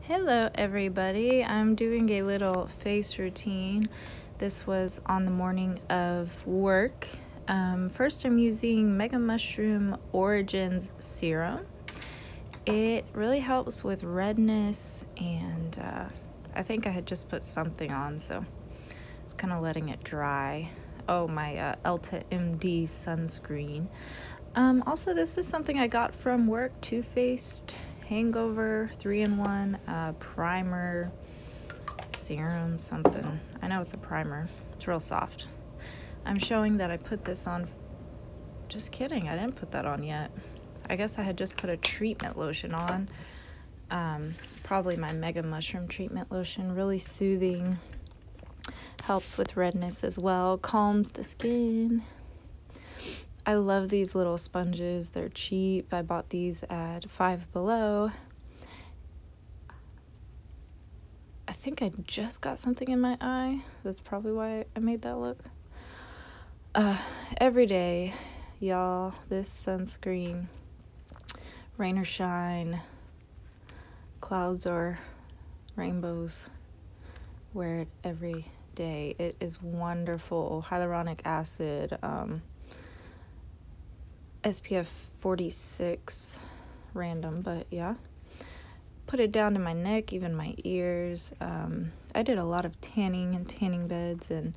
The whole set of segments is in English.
Hello everybody, I'm doing a little face routine. This was on the morning of work. First I'm using Mega Mushroom Origins Serum. It really helps with redness and I think I had just put something on, so it's kind of letting it dry. Oh, my Elta MD sunscreen. Also, this is something I got from work, Too Faced Hangover 3-in-1 primer, serum, something. I know it's a primer. It's real soft. I'm showing that I put this on. Just kidding, I didn't put that on yet. I guess I had just put a treatment lotion on. Probably my Mega Mushroom treatment lotion. Really soothing. Helps with redness as well. Calms the skin. I love these little sponges. They're cheap. I bought these at Five Below. I think I just got something in my eye. That's probably why I made that look. Every day, y'all, this sunscreen, rain or shine, clouds or rainbows, wear it every day. It is wonderful. Hyaluronic acid, SPF 46, random, but yeah. Put it down to my neck, even my ears. I did a lot of tanning and tanning beds and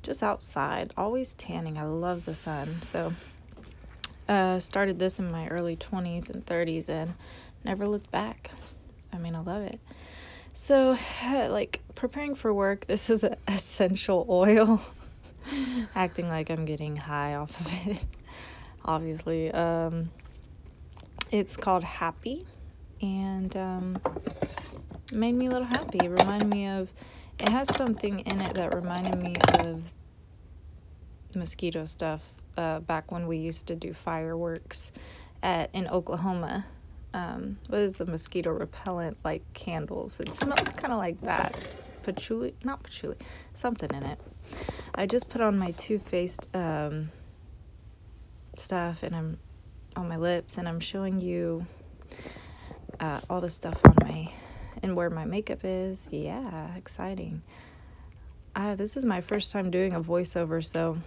just outside, always tanning. I love the sun. So started this in my early 20s and 30s and never looked back. I mean, I love it. So like preparing for work, this is an essential oil. Acting like I'm getting high off of it. Obviously, it's called Happy, and made me a little happy. It reminded me of, it has something in it that reminded me of mosquito stuff back when we used to do fireworks in Oklahoma. What is the mosquito repellent, like candles? It smells kind of like that. Patchouli, not patchouli, something in it. I just put on my Too Faced stuff, and I'm on my lips, and I'm showing you all the stuff on my, and where my makeup is. Yeah, exciting. This is my first time doing a voiceover, so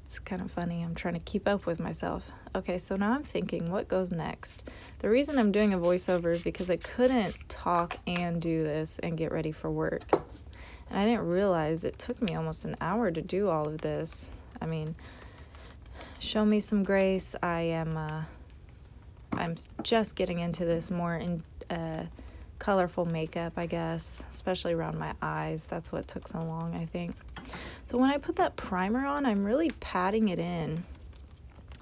it's kind of funny. I'm trying to keep up with myself. Okay, so now I'm thinking, what goes next? The reason I'm doing a voiceover is because I couldn't talk and do this and get ready for work. And I didn't realize it took me almost an hour to do all of this. I mean, show me some grace. I'm just getting into this more in colorful makeup, I guess, especially around my eyes. That's what took so long, I think. So when I put that primer on, I'm really patting it in.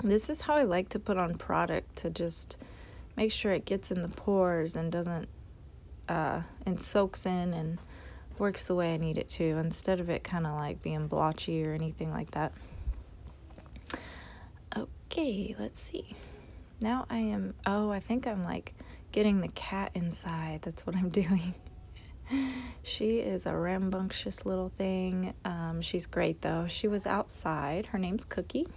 This is how I like to put on product, to just make sure it gets in the pores and doesn't and soaks in and works the way I need it to, instead of it kind of like being blotchy or anything like that. Okay, let's see. Now I am, I think I'm like getting the cat inside. That's what I'm doing. She is a rambunctious little thing. She's great though. She was outside. Her name's Cookie.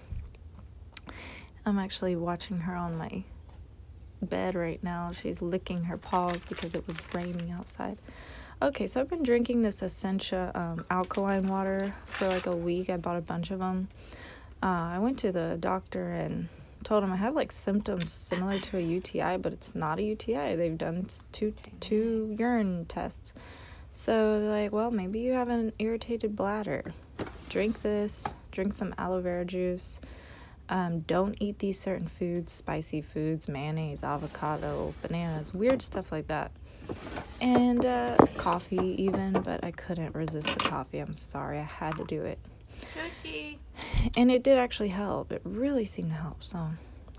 I'm actually watching her on my bed right now. She's licking her paws because it was raining outside. Okay, so I've been drinking this Essentia alkaline water for like a week. I bought a bunch of them. I went to the doctor and told him I have like symptoms similar to a UTI, but it's not a UTI. They've done two urine tests. So they're like, well, maybe you have an irritated bladder. Drink this, drink some aloe vera juice. Don't eat these certain foods, spicy foods, mayonnaise, avocado, bananas, weird stuff like that. And coffee even, but I couldn't resist the coffee. I'm sorry, I had to do it. Cookie. And it did actually help. It really seemed to help. So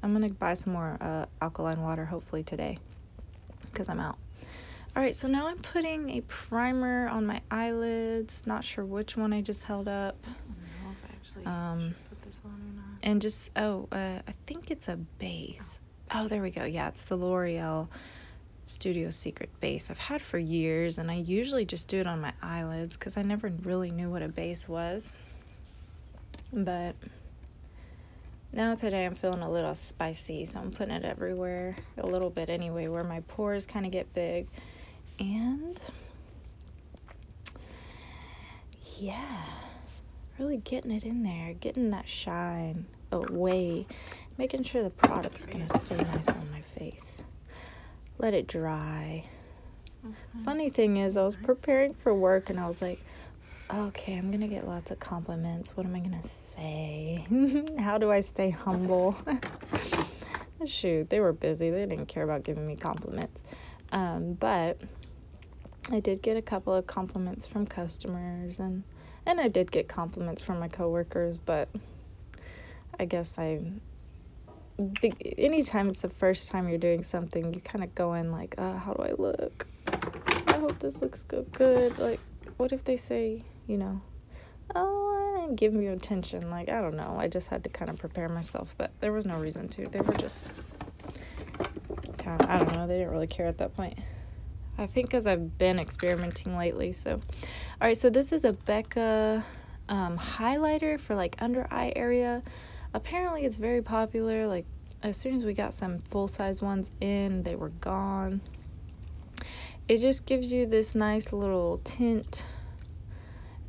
I'm going to buy some more alkaline water hopefully today because I'm out. All right, so now I'm putting a primer on my eyelids. Not sure which one I just held up. I don't know if I actually should put this on or not. And just, I think it's a base. Oh, there we go. Yeah, it's the L'Oreal Studio Secret base I've had for years, and I usually just do it on my eyelids because I never really knew what a base was. But Now today I'm feeling a little spicy, so I'm putting it everywhere, a little bit anyway, where my pores kind of get big. And yeah, really getting it in there, getting that shine away, making sure the product's gonna stay nice on my face. Let it dry. Funny thing is, I was preparing for work and I was like, okay, I'm gonna get lots of compliments. What am I gonna say? How do I stay humble? Shoot, they were busy. They didn't care about giving me compliments. But I did get a couple of compliments from customers, and I did get compliments from my coworkers, but I guess anytime it's the first time you're doing something, you kind of go in like, how do I look? I hope this looks good. Like, what if they say, oh, I didn't give you attention? Like, I don't know. I just had to kind of prepare myself, but there was no reason to. They were just kind of, I don't know. They didn't really care at that point. I think because I've been experimenting lately. So, all right. So this is a Becca highlighter for like under eye area. Apparently it's very popular. Like, as soon as we got some full-size ones in, they were gone. It just gives you this nice little tint,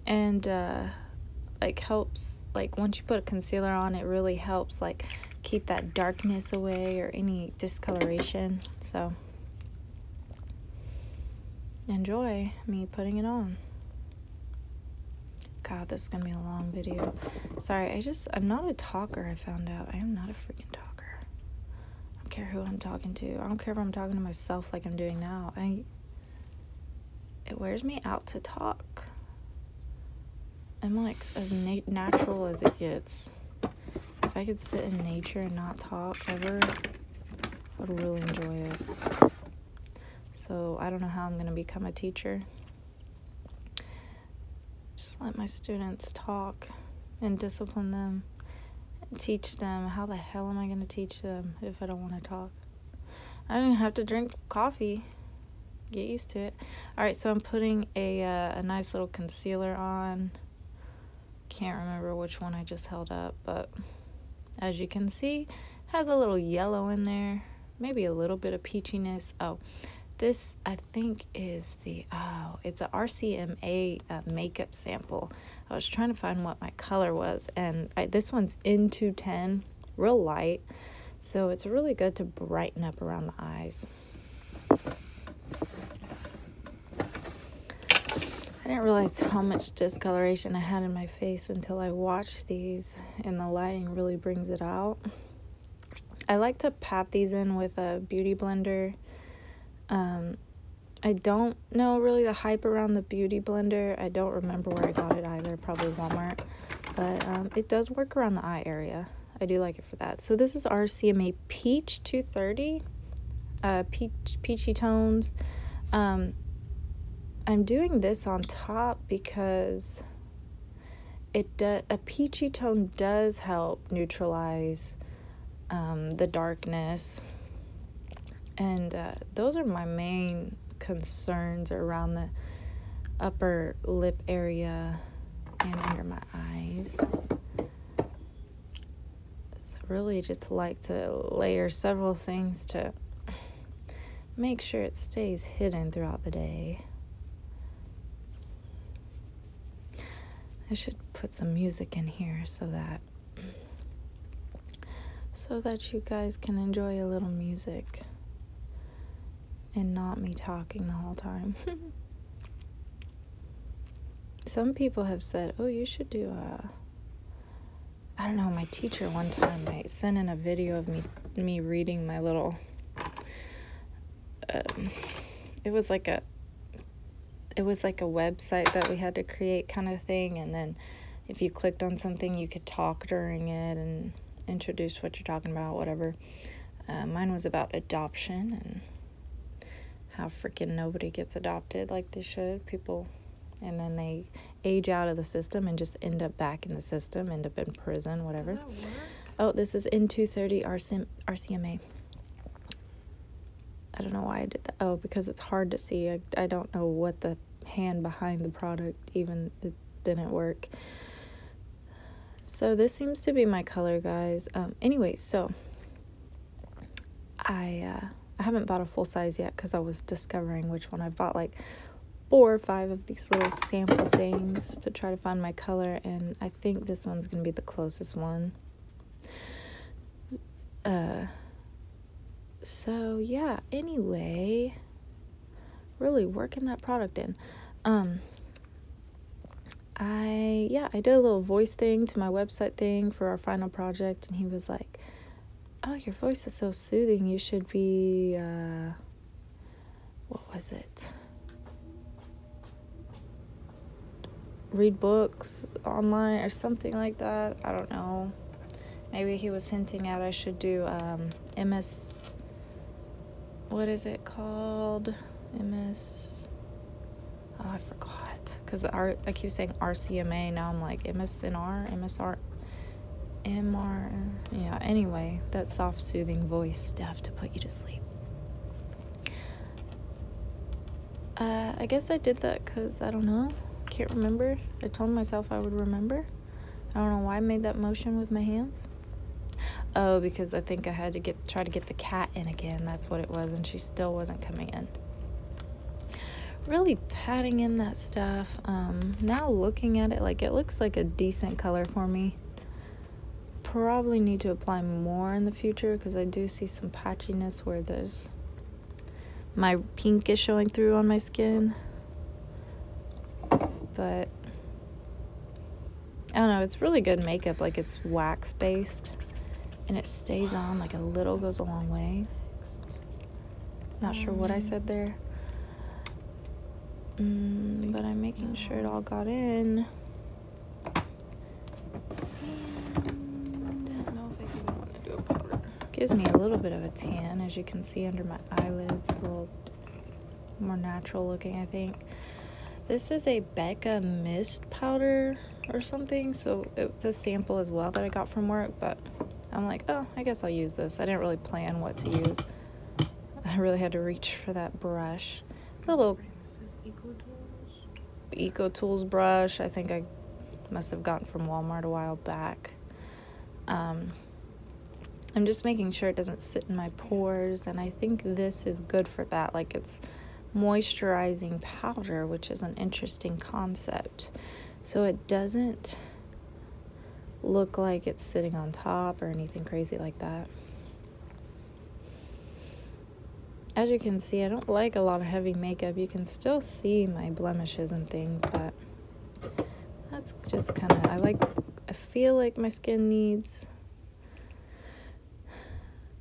and like helps, like once you put a concealer on, it really helps like keep that darkness away or any discoloration. So enjoy me putting it on. God, this is gonna be a long video. Sorry, I'm not a talker. I found out I am not a freaking talker. I don't care who I'm talking to. I don't care if I'm talking to myself like I'm doing now. It wears me out to talk. I'm like as natural as it gets. If I could sit in nature and not talk ever, I would really enjoy it. So I don't know how I'm going to become a teacher. Just let my students talk and discipline them and teach them. How the hell am I going to teach them if I don't want to talk? I don't have to drink coffee. Get used to it. All right, so I'm putting a nice little concealer on. Can't remember which one I just held up, but as you can see, has a little yellow in there, maybe a little bit of peachiness. Oh, this I think is it's a RCMA makeup sample. I was trying to find what my color was, and this one's N210, real light, so it's really good to brighten up around the eyes. I didn't realize how much discoloration I had in my face until I watched these, and the lighting really brings it out. I like to pat these in with a beauty blender. I don't know really the hype around the beauty blender. I don't remember where I got it either, probably Walmart. But it does work around the eye area. I do like it for that. So this is RCMA Peach 230, peachy tones. I'm doing this on top because a peachy tone does help neutralize the darkness, and those are my main concerns around the upper lip area and under my eyes. So really just like to layer several things to make sure it stays hidden throughout the day. I should put some music in here so that you guys can enjoy a little music and not me talking the whole time. Some people have said, oh, you should do I don't know, my teacher one time sent in a video of me reading my little, it was like a website that we had to create kind of thing, and then if you clicked on something you could talk during it and introduce what you're talking about, whatever. Mine was about adoption and how freaking nobody gets adopted like they should. People, and then they age out of the system and just end up back in the system, end up in prison, whatever. Oh, this is N230 RCMA. I don't know why I did that. Oh, because it's hard to see. I don't know what the hand behind the product even, it didn't work. So this seems to be my color, guys. Anyway, so I haven't bought a full size yet because I was discovering which one. I've bought like 4 or 5 of these little sample things to try to find my color, and I think this one's gonna be the closest one. So yeah, anyway, really working that product in. I did a little voice thing to my website thing for our final project, and he was like, oh, your voice is so soothing, you should be what was it, read books online or something like that. I don't know, maybe he was hinting at I should do MS, what is it called, MS, oh, I forgot, because I keep saying RCMA, now I'm like MSNR, MSR, MR, yeah, anyway, that soft soothing voice stuff to put you to sleep. I guess I did that because I don't know, can't remember. I told myself I would remember. I don't know why I made that motion with my hands. Oh, because I think I had to try to get the cat in again. That's what it was, and she still wasn't coming in. Really patting in that stuff. Now looking at it, like, it looks like a decent color for me. Probably need to apply more in the future because I do see some patchiness where there's my pink is showing through on my skin. But I don't know, it's really good makeup. Like, it's wax based and it stays on, like a little goes a long way. Not sure what I said there. But I'm making sure it all got in. Gives me a little bit of a tan, as you can see under my eyelids, a little more natural looking, I think. This is a Becca mist powder or something, so it's a sample as well that I got from work, but I'm like, oh, I guess I'll use this. I didn't really plan what to use. I really had to reach for that brush. It's a little Eco Tools brush. I think I must have gotten from Walmart a while back. I'm just making sure it doesn't sit in my pores, and I think this is good for that. Like, it's moisturizing powder, which is an interesting concept. So it doesn't look like it's sitting on top or anything crazy like that. As you can see, I don't like a lot of heavy makeup. You can still see my blemishes and things, but that's just kind of, I feel like my skin needs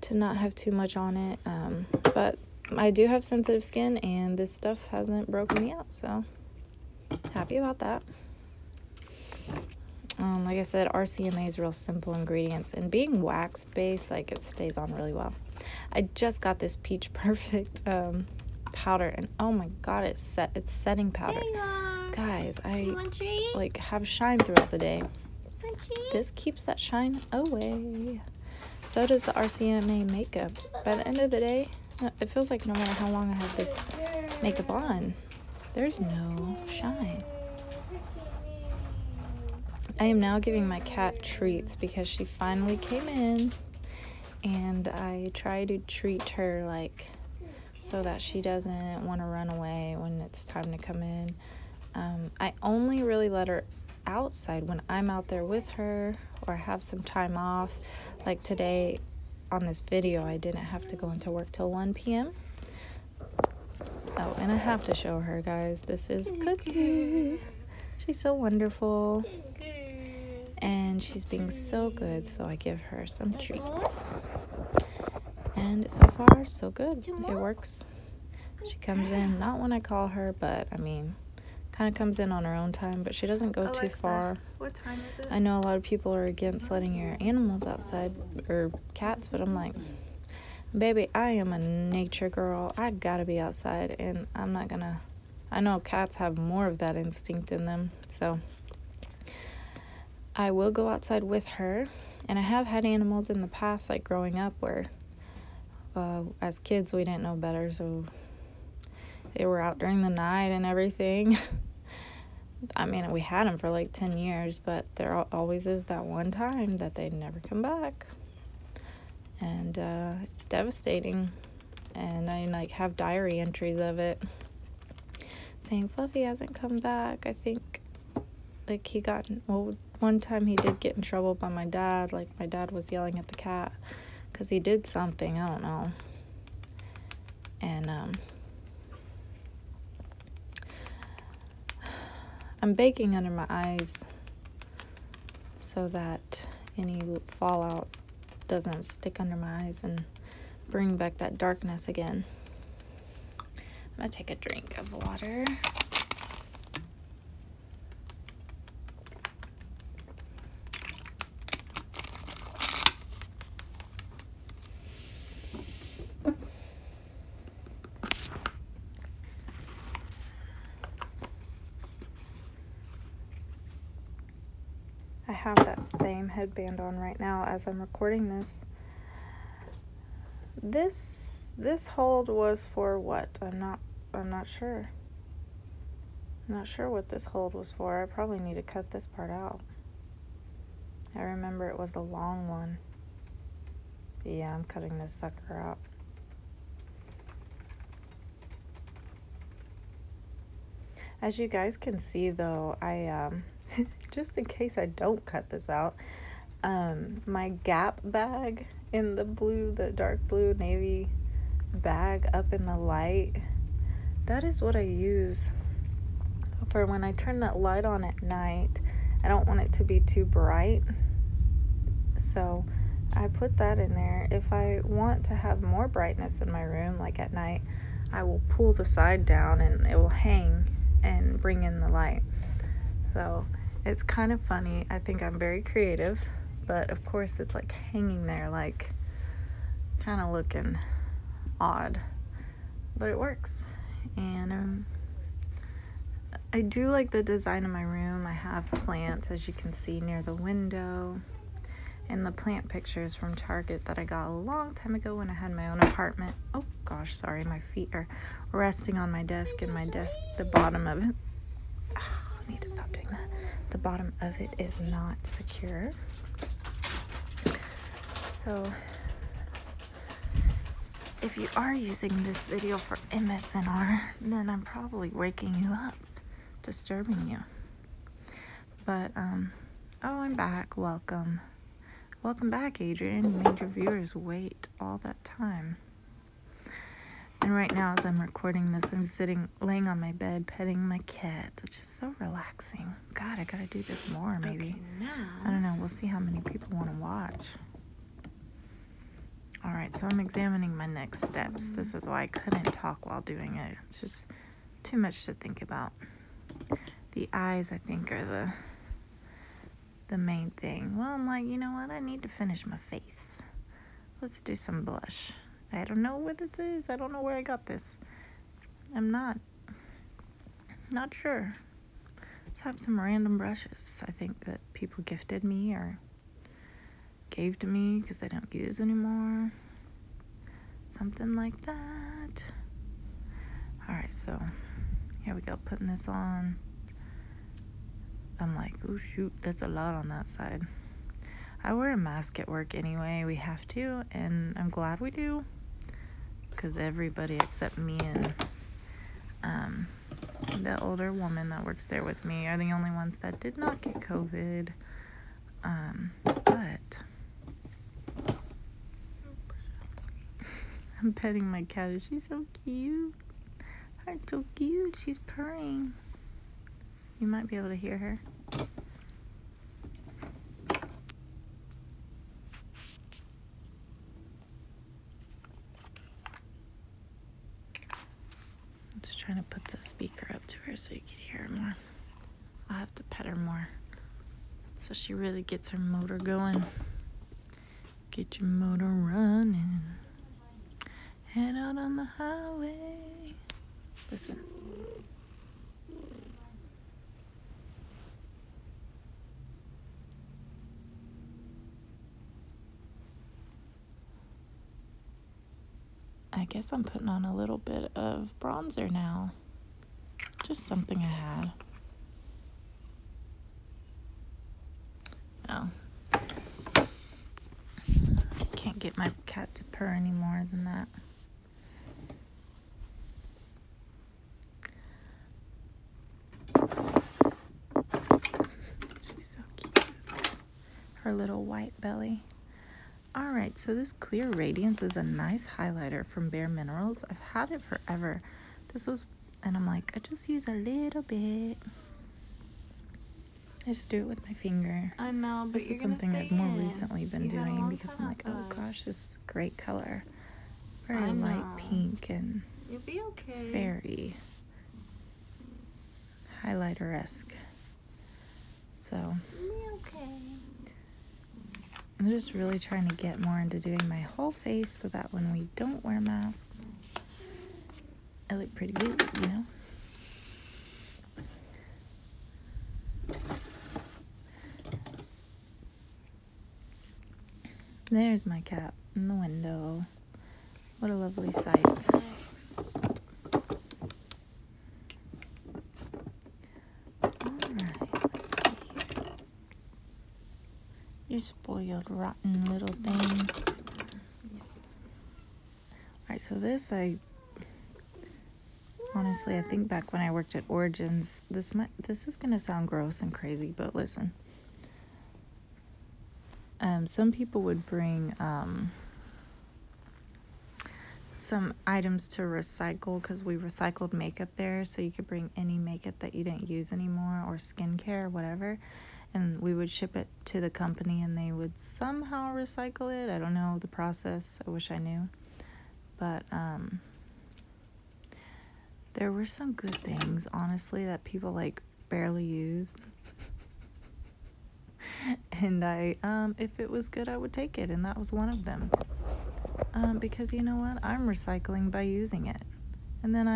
to not have too much on it, but I do have sensitive skin, and this stuff hasn't broken me out, so happy about that. Like I said, RCMA is real simple ingredients, and being wax based, like, it stays on really well. I just got this Peach Perfect powder, and oh my god, it's setting powder. Guys, I like have shine throughout the day. This keeps that shine away. So does the RCMA makeup. By the end of the day, it feels like no matter how long I have this makeup on, there's no shine. I am now giving my cat treats because she finally came in, and I try to treat her, like, so that she doesn't want to run away when it's time to come in. I only really let her outside when I'm out there with her or have some time off. Like today on this video, I didn't have to go into work till 1 p.m. Oh, and I have to show her, guys. This is Cookie. She's so wonderful. And she's being so good, so I give her some treats. And so far, so good. It works. She comes in, not when I call her, but I mean, kind of comes in on her own time, but she doesn't go too far. What time is it? I know a lot of people are against letting your animals outside, or cats, but I'm like, baby, I am a nature girl. I gotta be outside, and I'm not gonna, I know cats have more of that instinct in them, so I will go outside with her. And I have had animals in the past, like growing up, where as kids we didn't know better, so they were out during the night and everything. I mean, we had them for like 10 years, but there always is that one time that they never come back. And it's devastating. And I like have diary entries of it saying Fluffy hasn't come back. I think like one time he did get in trouble by my dad. Like my dad was yelling at the cat because he did something, I don't know. And I'm baking under my eyes so that any fallout doesn't stick under my eyes and bring back that darkness again. I'm gonna take a drink of water. I have that same headband on right now as I'm recording this. This hold was for what? I'm not sure. I'm not sure what this hold was for. I probably need to cut this part out. I remember it was a long one. Yeah, I'm cutting this sucker out. As you guys can see though, I just in case I don't cut this out, my Gap bag in the dark blue navy bag up in the light, that is what I use for when I turn that light on at night. I don't want it to be too bright, so I put that in there. If I want to have more brightness in my room, like at night, I will pull the side down and it will hang and bring in the light. So it's kind of funny. I think I'm very creative, but of course it's like hanging there, like kind of looking odd, but it works. And I do like the design of my room. I have plants, as you can see, near the window, and the plant pictures from Target that I got a long time ago when I had my own apartment. Oh gosh, sorry, my feet are resting on my desk, and my desk, the bottom of it, I need to stop doing that. The bottom of it is not secure. So if you are using this video for MSNR, then I'm probably waking you up, disturbing you. But oh, I'm back. Welcome back, Adrian. You made your viewers wait all that time. And right now, as I'm recording this, I'm laying on my bed, petting my cats. It's just so relaxing. God, I gotta do this more, maybe. Okay, now. I don't know. We'll see how many people want to watch. All right, so I'm examining my next steps. This is why I couldn't talk while doing it. It's just too much to think about. The eyes, I think, are the main thing. Well, I'm like, you know what? I need to finish my face. Let's do some blush. I don't know what this is. I don't know where I got this. I'm not sure. Let's have some random brushes. I think that people gifted me or gave to me because they don't use anymore. Something like that. All right, so here we go. Putting this on. I'm like, oh shoot, that's a lot on that side. I wear a mask at work anyway. We have to, and I'm glad we do, because everybody except me and the older woman that works there with me are the only ones that did not get COVID. But I'm petting my cat. She's so cute. Her so cute. She's purring. You might be able to hear her. Just trying to put the speaker up to her so you can hear her more. I'll have to pet her more so she really gets her motor going. Get your motor running. Head out on the highway. Listen. I guess I'm putting on a little bit of bronzer now. Just something I had. know. Can't get my cat to purr any more than that. She's so cute. Her little white belly. Alright, so this Clear Radiance is a nice highlighter from Bare Minerals. I've had it forever. This was, and I'm like, I just use a little bit. I just do it with my finger. I know, but this is something I've more recently been doing because I'm like, oh gosh, this is a great color. Very light pink and you'll be okay. Very highlighter-esque. So You'll be okay. I'm just really trying to get more into doing my whole face so that when we don't wear masks, I look pretty good, you know? There's my cat in the window. What a lovely sight. Next. Alright, let's see here. You spoiled, rotten little thing. Alright, so this honestly, I think back when I worked at Origins, this is gonna sound gross and crazy, but listen. Some people would bring some items to recycle because we recycled makeup there, so you could bring any makeup that you didn't use anymore or skincare or whatever, and we would ship it to the company and they would somehow recycle it. I don't know the process. I wish I knew. But there were some good things, honestly, that people like barely use. And I, if it was good, I would take it, and that was one of them. Because you know what? I'm recycling by using it. And then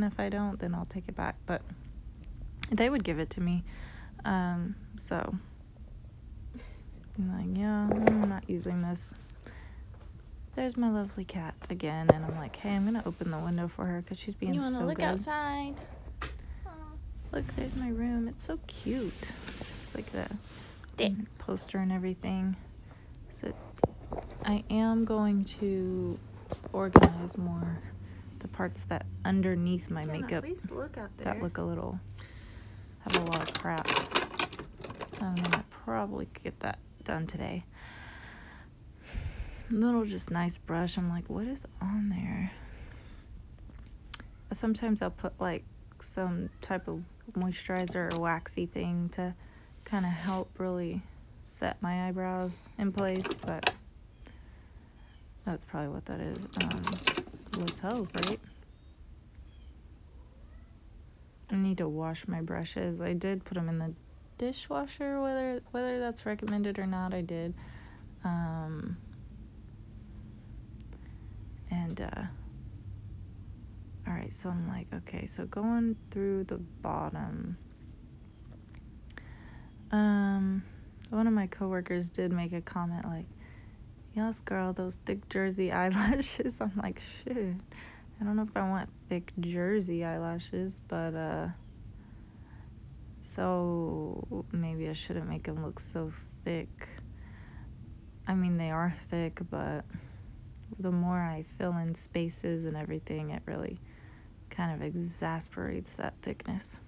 if I don't, then I'll take it back. But they would give it to me. So I'm like, yeah, I'm not using this. There's my lovely cat again, and I'm like, hey, I'm gonna open the window for her because she's being so good. You wanna look outside? Look, there's my room. It's so cute. It's like the poster and everything. So I am going to organize more the parts that underneath my makeup At least look out there. that look have a lot of crap. I'm gonna probably get that done today. Little just nice brush. I'm like, what is on there? Sometimes I'll put like some type of moisturizer or waxy thing to kind of help really set my eyebrows in place, but that's probably what that is. Let's hope, right? I need to wash my brushes. I did put them in the dishwasher, whether that's recommended or not, I did. Alright, so I'm like, okay, so going through the bottom. One of my coworkers did make a comment like, yes, girl, those thick Jersey eyelashes. I'm like, shit. I don't know if I want thick Jersey eyelashes, but, so maybe I shouldn't make them look so thick. I mean, they are thick, but the more I fill in spaces and everything, it really kind of exasperates that thickness.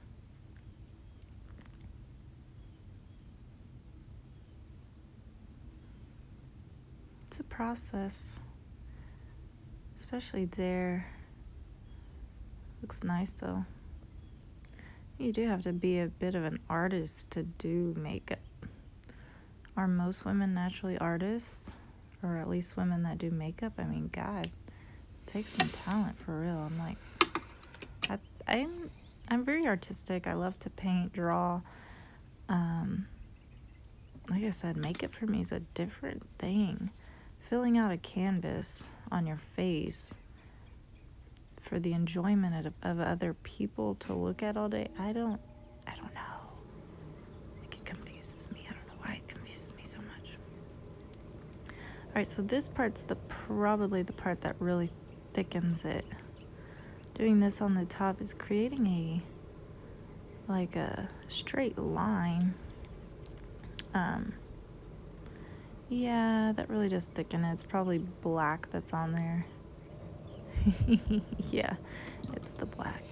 It's a process, especially there. Looks nice though. You do have to be a bit of an artist to do makeup. Are most women naturally artists? Or at least women that do makeup? I mean, God, it takes some talent for real. I'm like, I'm very artistic. I love to paint, draw. Like I said, makeup for me is a different thing. Filling out a canvas on your face for the enjoyment of other people to look at all day, I don't know. Like, it confuses me. I don't know why it confuses me so much. Alright, so this part's probably the part that really thickens it. Doing this on the top is creating a straight line. Yeah, that really does thicken it. It's probably black that's on there. Yeah, it's the black.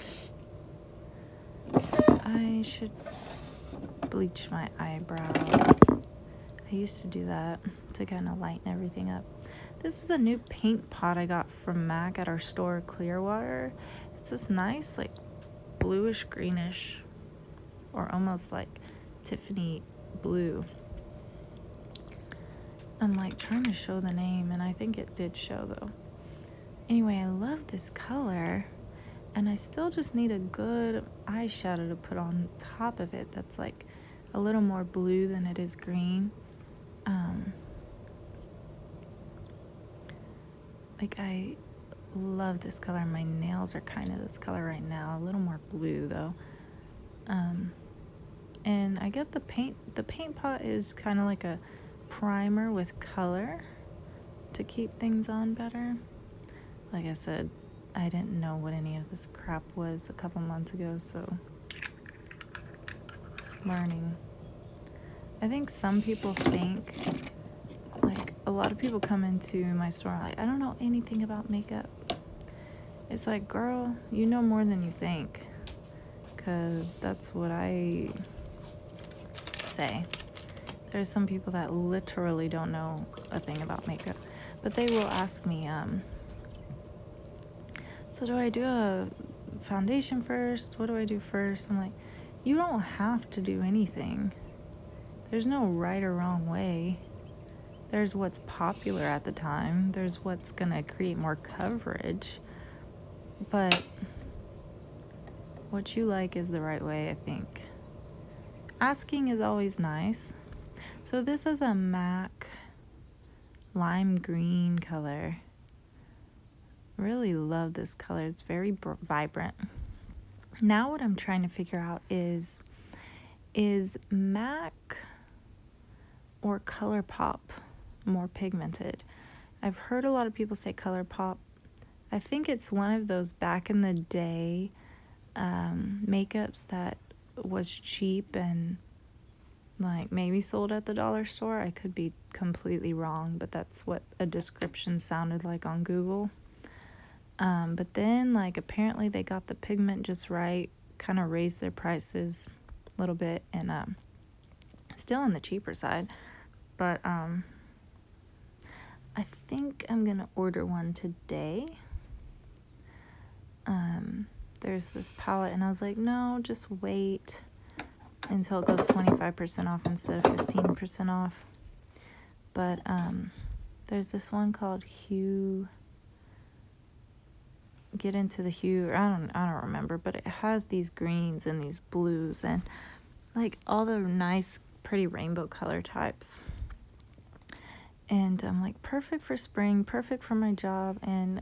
I should bleach my eyebrows. I used to do that to kind of lighten everything up. This is a new paint pot I got from MAC at our store, Clearwater. It's this nice, like, bluish greenish, or almost like Tiffany blue. I'm like trying to show the name, and I think it did show though. Anyway, I love this color, and I still just need a good eyeshadow to put on top of it that's like a little more blue than it is green. Like, I love this color. My nails are kind of this color right now, a little more blue though. And I get the paint pot is kind of like a primer with color to keep things on better. Like I said, I didn't know what any of this crap was a couple months ago, so learning. I think some people think, like, a lot of people come into my store like, I don't know anything about makeup. It's like, girl, you know more than you think, because that's what I say. There's some people that literally don't know a thing about makeup, but they will ask me, so do I do a foundation first? What do I do first? I'm like, you don't have to do anything. There's no right or wrong way. There's what's popular at the time. There's what's gonna create more coverage. But what you like is the right way, I think. Asking is always nice. So this is a MAC lime green color. Really love this color. It's very vibrant. Now what I'm trying to figure out is MAC or ColourPop more pigmented? I've heard a lot of people say ColourPop. I think it's one of those back in the day makeups that was cheap and like maybe sold at the dollar store. I could be completely wrong, but that's what a description sounded like on Google. But then, like, apparently they got the pigment just right, kind of raised their prices a little bit, and still on the cheaper side. But I think I'm gonna order one today. There's this palette, and I was like, no, just wait until it goes 25% off instead of 15% off. But there's this one called Hue. Get into the hue. I don't remember, but it has these greens and these blues and like all the nice, pretty rainbow color types. And I'm like, perfect for spring, perfect for my job, and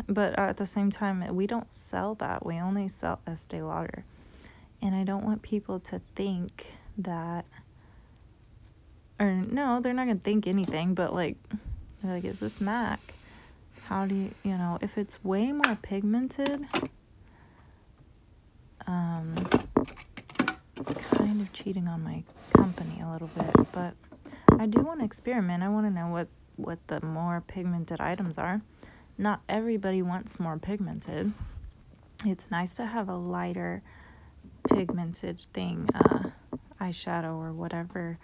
but at the same time, we don't sell that. We only sell Estee Lauder, and I don't want people to think that, or no, they're not gonna think anything, but like, they're like, is this MAC? How do you, if it's way more pigmented, kind of cheating on my company a little bit, but I do want to experiment. I want to know what the more pigmented items are. Not everybody wants more pigmented. It's nice to have a lighter pigmented thing, eyeshadow or whatever,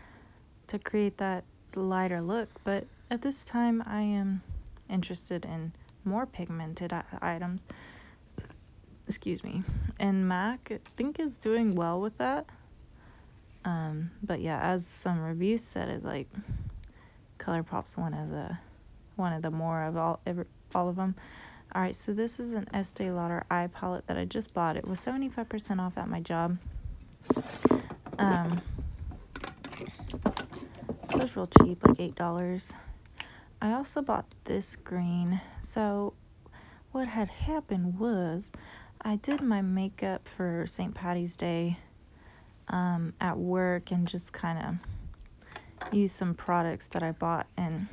to create that lighter look, but at this time I am interested in more pigmented items. Excuse me. And MAC, I think, is doing well with that. But yeah, as some reviews said, it's like ColourPop's one of the more of all of them. All right, so this is an Estee Lauder eye palette that I just bought. It was 75% off at my job. So it's real cheap, like $8. I also bought this green. So what had happened was I did my makeup for St. Patty's Day at work and just kind of used some products that I bought, and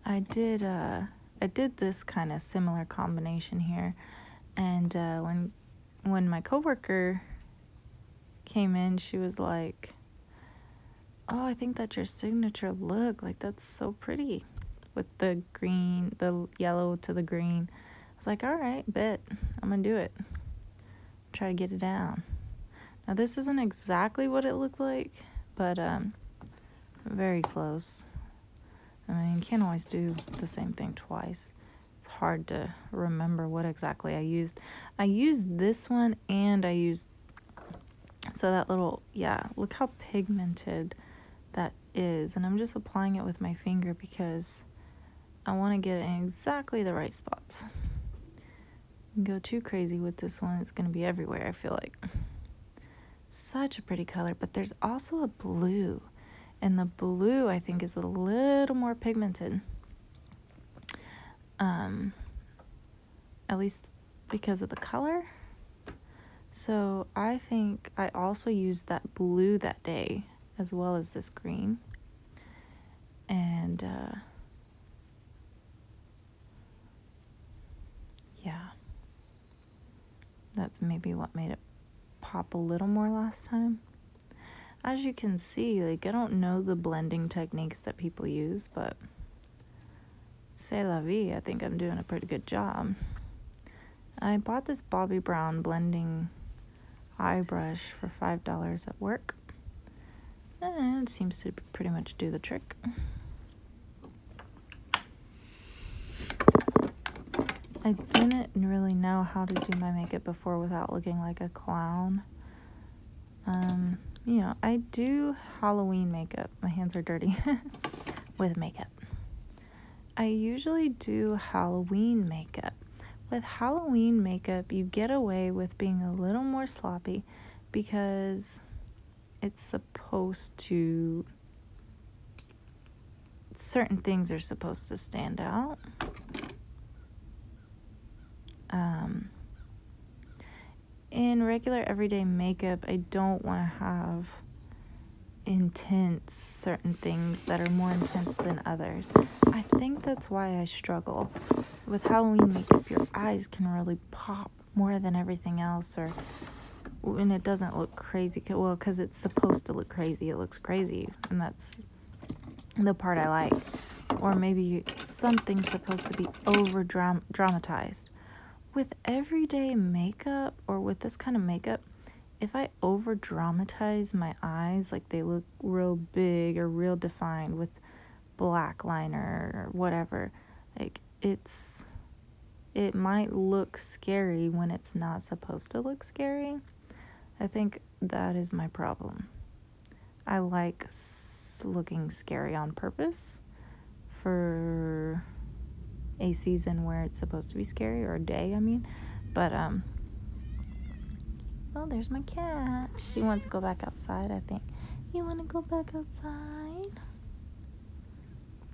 I did this kind of similar combination here, and when my coworker came in, she was like, oh, I think that's your signature look. Like, that's so pretty with the green, the yellow to the green. I was like, all right, bet. I'm going to do it. Try to get it down. Now, this isn't exactly what it looked like, but very close. I mean, you can't always do the same thing twice. It's hard to remember what exactly I used. I used this one, and I used, so that little, yeah, look how pigmented that is. And I'm just applying it with my finger because I want to get it in exactly the right spots. Go too crazy with this one, it's going to be everywhere, I feel like. Such a pretty color, but there's also a blue, and the blue I think is a little more pigmented, at least because of the color. So I think I also used that blue that day as well as this green, and yeah, that's maybe what made it pop a little more last time. As you can see, like, I don't know the blending techniques that people use, but c'est la vie, I think I'm doing a pretty good job. I bought this Bobbi Brown blending eye brush for $5 at work, and it seems to pretty much do the trick. I didn't really know how to do my makeup before without looking like a clown. You know, I do Halloween makeup. My hands are dirty with makeup. I usually do Halloween makeup. With Halloween makeup, you get away with being a little more sloppy because it's supposed to, certain things are supposed to stand out. In regular everyday makeup, I don't want to have intense certain things that are more intense than others. I think that's why I struggle. With Halloween makeup, your eyes can really pop more than everything else, or when it doesn't look crazy. Well, because it's supposed to look crazy, it looks crazy, and that's the part I like. Or maybe something's supposed to be over dramatized. With everyday makeup, or with this kind of makeup, if I over dramatize my eyes, like they look real big or real defined with black liner or whatever, like it might look scary when it's not supposed to look scary. I think that is my problem. I like looking scary on purpose for a season where it's supposed to be scary, or a day, I mean. But oh, there's my cat. She wants to go back outside, I think. You want to go back outside?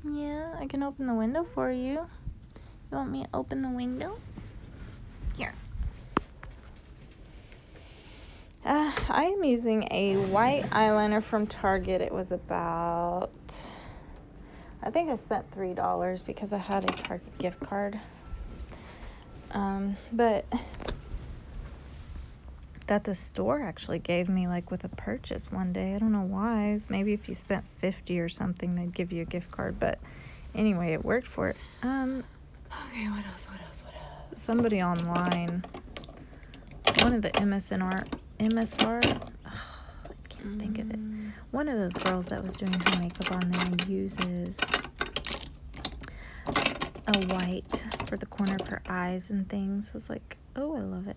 Yeah, I can open the window for you. You want me to open the window? Here. I am using a white eyeliner from Target. It was about, I think I spent $3 because I had a Target gift card. But that the store actually gave me, like, with a purchase one day. I don't know why. Maybe if you spent $50 or something, they'd give you a gift card. But anyway, it worked for it. Okay, what else? Somebody online, one of the MSR, I can't think of it. One of those girls that was doing her makeup on there uses a white for the corner of her eyes and things. I was like, oh, I love it.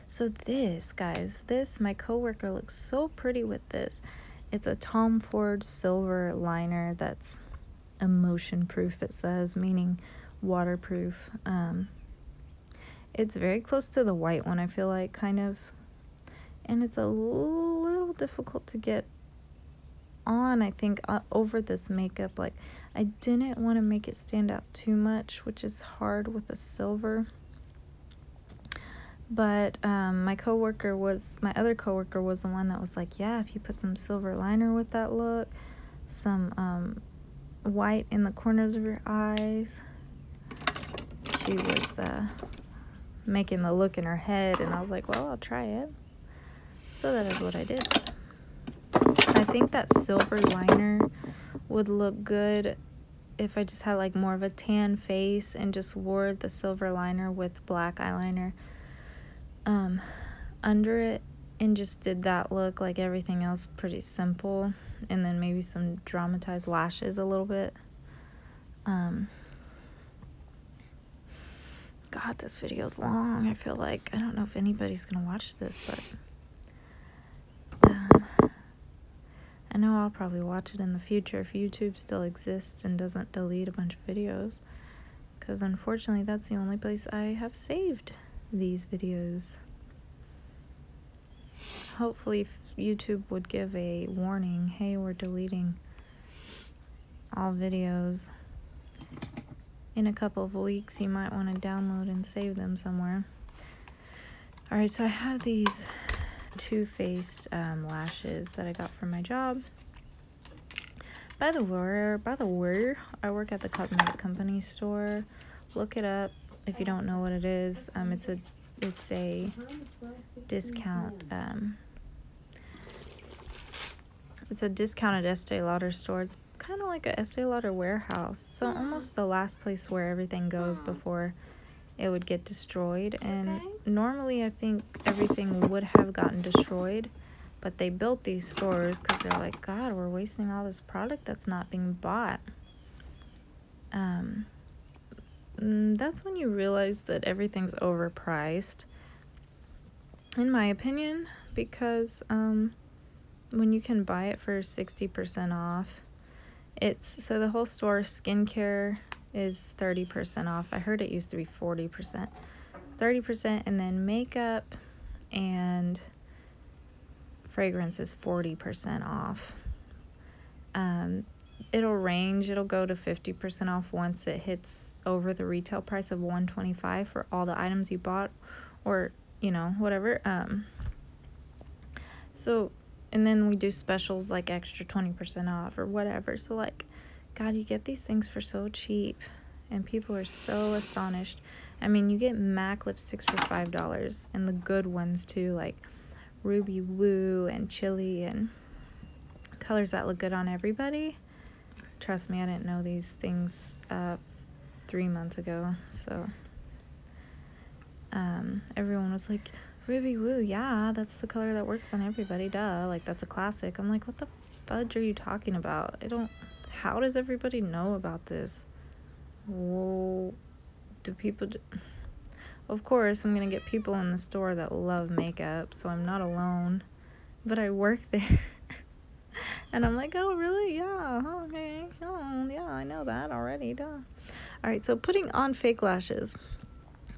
So this, guys, my coworker looks so pretty with this. It's a Tom Ford silver liner that's emotion proof, it says, meaning waterproof. It's very close to the white one, I feel like, kind of. And it's a little difficult to get on, I think, over this makeup. Like, I didn't want to make it stand out too much, which is hard with a silver. But my other coworker was the one that was like, yeah, if you put some silver liner with that look, some white in the corners of your eyes. She was making the look in her head, and I was like, well, I'll try it. So that is what I did. I think that silver liner would look good if I just had like more of a tan face and just wore the silver liner with black eyeliner under it and just did that look, like everything else pretty simple, and then maybe some dramatized lashes a little bit. God, this video's long. I feel like I don't know if anybody's gonna watch this, but I know I'll probably watch it in the future if YouTube still exists and doesn't delete a bunch of videos, because unfortunately that's the only place I have saved these videos. Hopefully YouTube would give a warning, hey, we're deleting all videos. In a couple of weeks you might want to download and save them somewhere. Alright, so I have these Too Faced lashes that I got from my job. By the way, I work at the cosmetic company store. Look it up if you don't know what it is. It's a discount. It's a discounted Estee Lauder store. It's kind of like a Estee Lauder warehouse. So almost the last place where everything goes before it would get destroyed. And normally I think everything would have gotten destroyed, but they built these stores because they're like, God, we're wasting all this product that's not being bought. That's when you realize that everything's overpriced, in my opinion, because when you can buy it for 60% off, so the whole store, skincare is 30% off. I heard it used to be 40%. 30%, and then makeup and fragrance is 40% off. It'll range. It'll go to 50% off once it hits over the retail price of $125 for all the items you bought, or whatever. So, and then we do specials like extra 20% off or whatever. So like, God, you get these things for so cheap, and people are so astonished. I mean, you get MAC lipsticks for $5, and the good ones too, like Ruby Woo and Chili, and colors that look good on everybody. Trust me, I didn't know these things 3 months ago. So everyone was like, Ruby Woo, yeah, that's the color that works on everybody, duh, like that's a classic. I'm like, what the fudge are you talking about? How does everybody know about this? Whoa, of course I'm gonna get people in the store that love makeup, so I'm not alone, but I work there. And I'm like, oh really? Yeah, okay, oh yeah, I know that already, duh. Alright, so putting on fake lashes.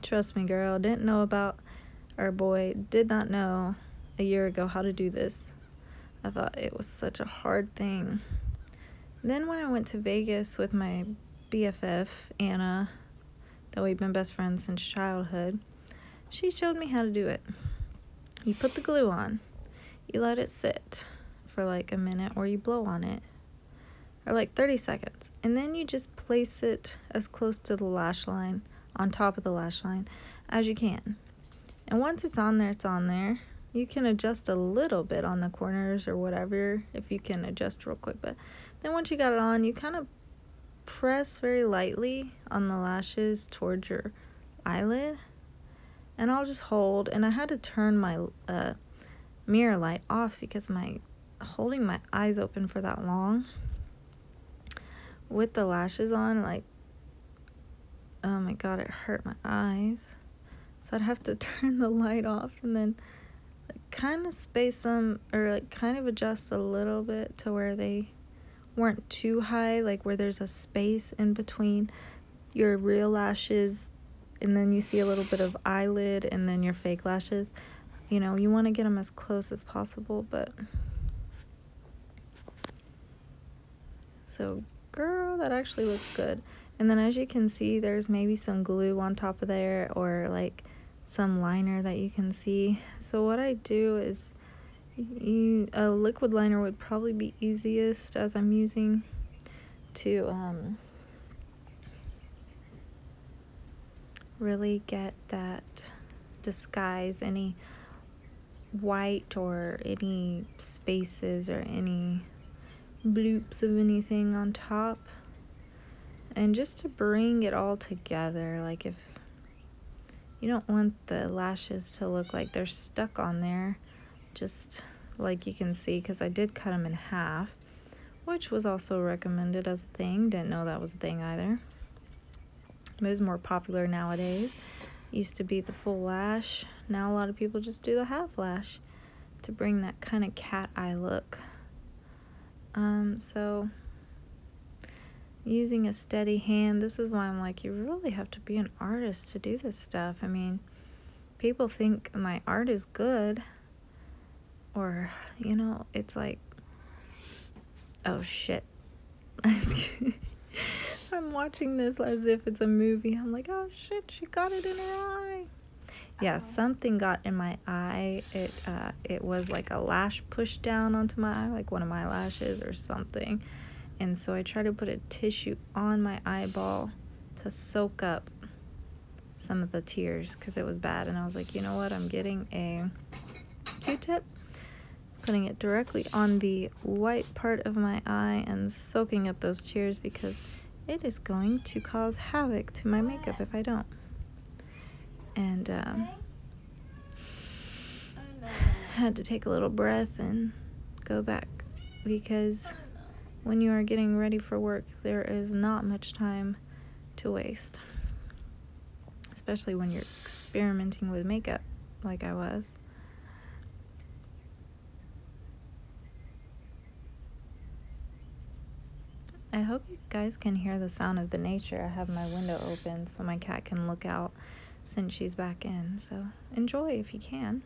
Trust me, girl, did not know a year ago how to do this. I thought it was such a hard thing. Then when I went to Vegas with my BFF, Anna, that we've been best friends since childhood, she showed me how to do it. You put the glue on, you let it sit for like a minute, or you blow on it, or like 30 seconds, and then you just place it as close to the lash line, on top of the lash line, as you can. And once it's on there, it's on there. You can adjust a little bit on the corners or whatever, if you can adjust real quick. But then once you got it on, you kind of press very lightly on the lashes towards your eyelid. And I'll just hold. And I had to turn my mirror light off because holding my eyes open for that long with the lashes on, like, oh my God, it hurt my eyes. So I'd have to turn the light off and then kind of space them, or like kind of adjust a little bit to where they weren't too high, like where there's a space in between your real lashes and then you see a little bit of eyelid and then your fake lashes. You want to get them as close as possible, but so girl, that actually looks good. And then as you can see, there's maybe some glue on top of there, or like some liner that you can see. So what I do is, a liquid liner would probably be easiest, as I'm using to really get that, disguise any white or any spaces or any bloops of anything on top. And just to bring it all together, like if you don't want the lashes to look like they're stuck on there, just like you can see, because I did cut them in half, which was also recommended as a thing. Didn't know that was a thing either. But it's more popular nowadays. Used to be the full lash. Now a lot of people just do the half lash to bring that kind of cat eye look. So using a steady hand, this is why I'm like, you really have to be an artist to do this stuff. I mean, people think my art is good, or, you know, it's like, oh shit. I'm watching this as if it's a movie. I'm like, oh shit, she got it in her eye. Yeah, something got in my eye. It was like a lash pushed down onto my eye, like one of my lashes or something. And so I tried to put a tissue on my eyeball to soak up some of the tears because it was bad. And I was like, you know what? I'm getting a Q-tip, putting it directly on the white part of my eye and soaking up those tears because it is going to cause havoc to my makeup if I don't. And had to take a little breath and go back because when you are getting ready for work, there is not much time to waste, especially when you're experimenting with makeup like I was. I hope you guys can hear the sound of the nature. I have my window open so my cat can look out since she's back in. So enjoy if you can.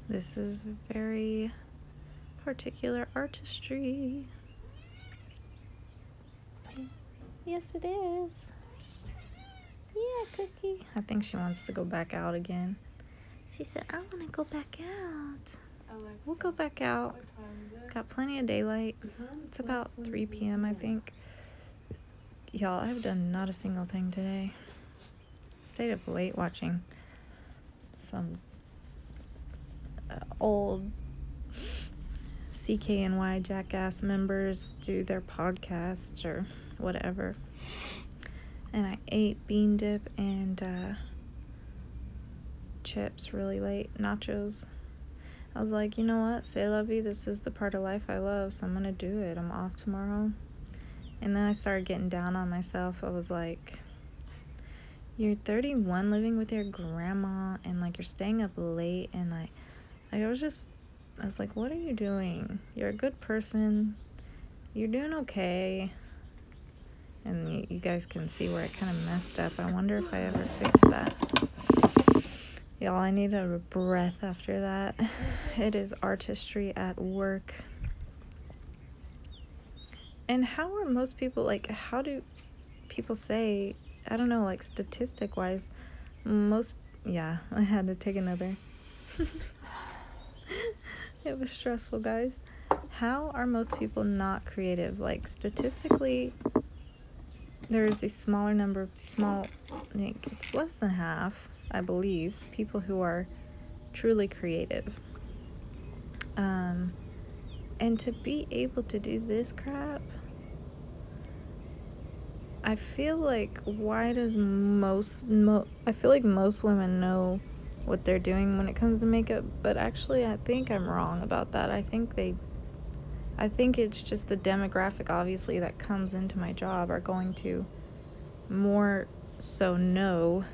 This is very particular artistry. Yes, it is. Yeah, Cookie. I think she wants to go back out again. She said, I want to go back out. Alexa, we'll go back out. what time is it? Got plenty of daylight. It's about 3 p.m., I think. Y'all, I've done not a single thing today. Stayed up late watching some old CKNY Jackass members do their podcasts or whatever. And I ate bean dip and chips really late, nachos. I was like, you know what, say lovey, this is the part of life I love, so I'm gonna do it. I'm off tomorrow. And then I started getting down on myself. I was like, you're 31 living with your grandma and like you're staying up late, and I was like, what are you doing? You're a good person. You're doing okay. And you guys can see where I kind of messed up. I wonder if I ever fixed that. Y'all, I need a breath after that. It is artistry at work. And how are most people, like, how do people say, I don't know, like, statistic-wise, yeah, I had to take another. It was stressful, guys. How are most people not creative? Like, statistically, there's a smaller number, I think it's less than half, I believe, people who are truly creative. And to be able to do this crap, I feel like I feel like most women know what they're doing when it comes to makeup, but actually I think I'm wrong about that. I think it's just the demographic, obviously, that comes into my job are going to more so know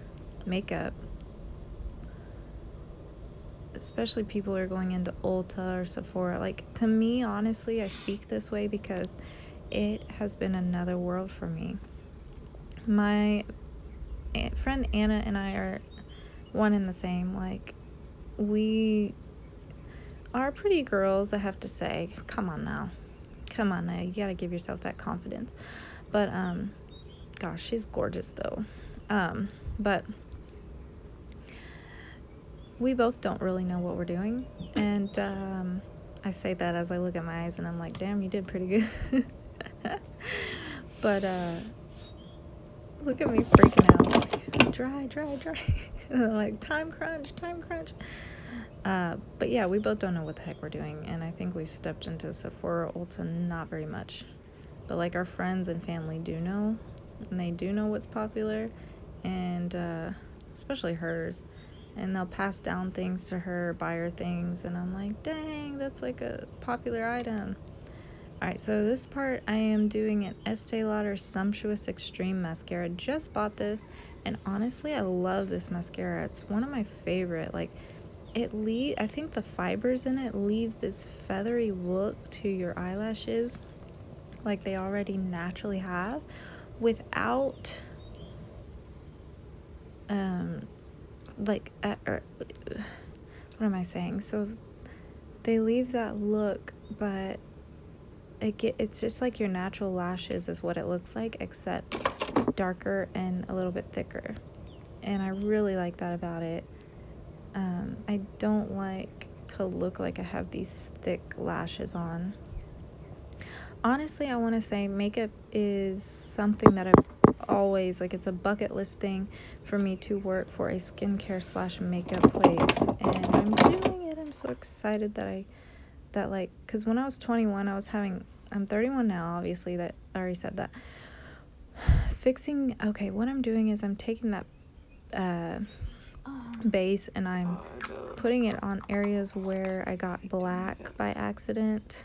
makeup. Especially people who are going into Ulta or Sephora. Like, to me, honestly, I speak this way because it has been another world for me. My friend Anna and I are one and the same. Like, we are pretty girls, I have to say. Come on now, you gotta give yourself that confidence. But gosh, she's gorgeous though. But we both don't really know what we're doing, and I say that as I look at my eyes and I'm like, damn, you did pretty good. But look at me freaking out, like, dry. And I'm like, time crunch. But yeah, we both don't know what the heck we're doing, and I think we've stepped into Sephora Ulta not very much. But like our friends and family do know, and they do know what's popular, and especially hers. And they'll pass down things to her, buy her things, and I'm like, dang, that's like a popular item. Alright, so this part I am doing an Estee Lauder Sumptuous Extreme Mascara. Just bought this, and honestly, I love this mascara. It's one of my favorite. Like, I think the fibers in it leave this feathery look to your eyelashes, like they already naturally have, without what am I saying? So they leave that look, but it's just like your natural lashes is what it looks like, except darker and a little bit thicker. And I really like that about it. I don't like to look like I have these thick lashes on. Honestly, I want to say makeup is something that I've always, like, it's a bucket list thing for me to work for a skincare / makeup place, and I'm doing it. I'm so excited because when I was 21, I'm 31 now, obviously, that I already said that. What I'm doing is I'm taking that base and I'm putting it on areas where I got black by accident,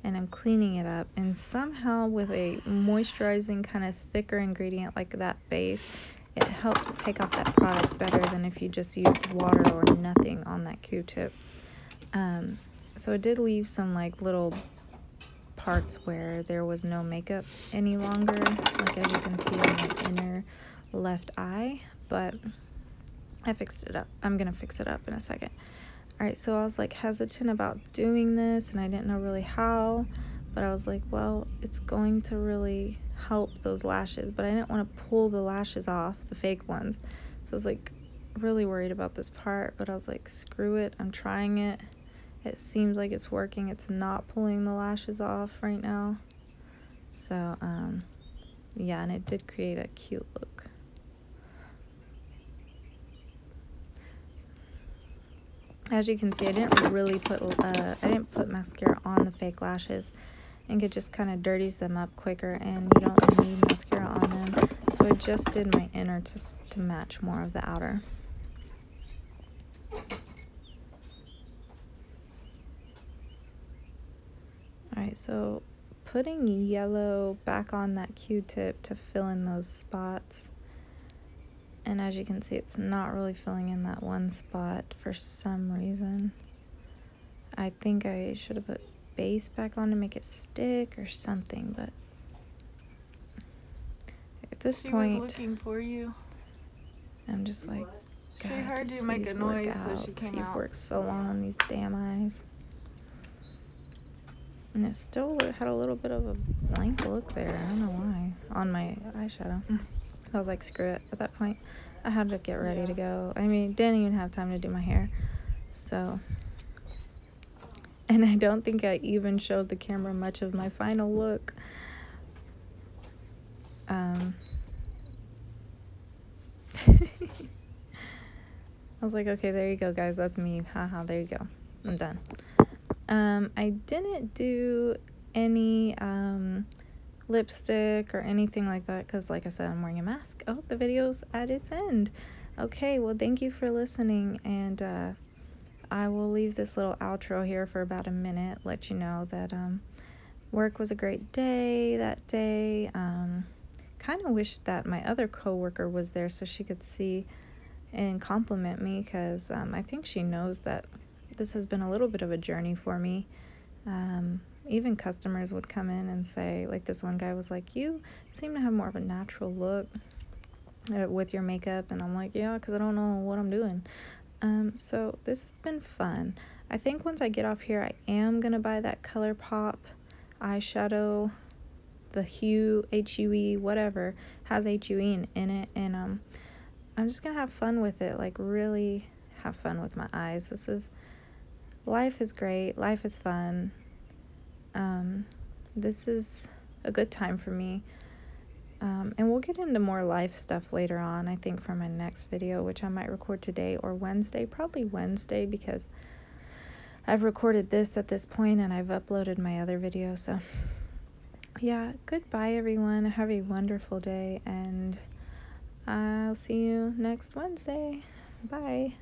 and I'm cleaning it up, and somehow with a moisturizing kind of thicker ingredient like that base, it helps take off that product better than if you just used water or nothing on that Q-tip. So it did leave some like little parts where there was no makeup any longer, like as you can see on my inner left eye, but I fixed it up. I'm gonna fix it up in a second. Alright, so I was like hesitant about doing this, and I didn't know really how, but I was like, well, it's going to really help those lashes, but I didn't want to pull the lashes off, the fake ones. So I was like really worried about this part, but I was like, screw it, I'm trying it. It seems like it's working. It's not pulling the lashes off right now. So, yeah, and it did create a cute look. As you can see, I didn't really put mascara on the fake lashes, and it just kind of dirties them up quicker, and you don't need mascara on them. So I just did my inner to match more of the outer. Alright, so putting yellow back on that Q-tip to fill in those spots. And as you can see, it's not really filling in that one spot for some reason. I think I should have put base back on to make it stick or something, but at this point, she was looking for you. I'm just like, She God, heard just you make a please work noise, so out. she came You've out. worked so long on these damn eyes. And it still had a little bit of a blank look there. I don't know why. On my eyeshadow. I was like, screw it. At that point, I had to get ready to go. I mean, didn't even have time to do my hair. So, and I don't think I even showed the camera much of my final look. I was like, okay, there you go, guys. That's me. Haha, there you go. I'm done. I didn't do any lipstick or anything like that because, like I said, I'm wearing a mask. Oh, the video's at its end. Okay, well, thank you for listening, and I will leave this little outro here for about a minute, let you know that work was a great day that day. Kind of wish that my other coworker was there so she could see and compliment me, because I think she knows that this has been a little bit of a journey for me. Even customers would come in and say, like this one guy was like, you seem to have more of a natural look with your makeup, and I'm like, yeah, because I don't know what I'm doing. So this has been fun. I think once I get off here, I am gonna buy that ColourPop eyeshadow, the Hue, H-U-E, whatever, has H-U-E in it, and I'm just gonna have fun with it, like really have fun with my eyes. Life is great, life is fun. This is a good time for me. And we'll get into more life stuff later on, I think, for my next video, which I might record today or Wednesday. Probably Wednesday, because I've recorded this at this point and I've uploaded my other video. So yeah, goodbye everyone. Have a wonderful day, and I'll see you next Wednesday. Bye.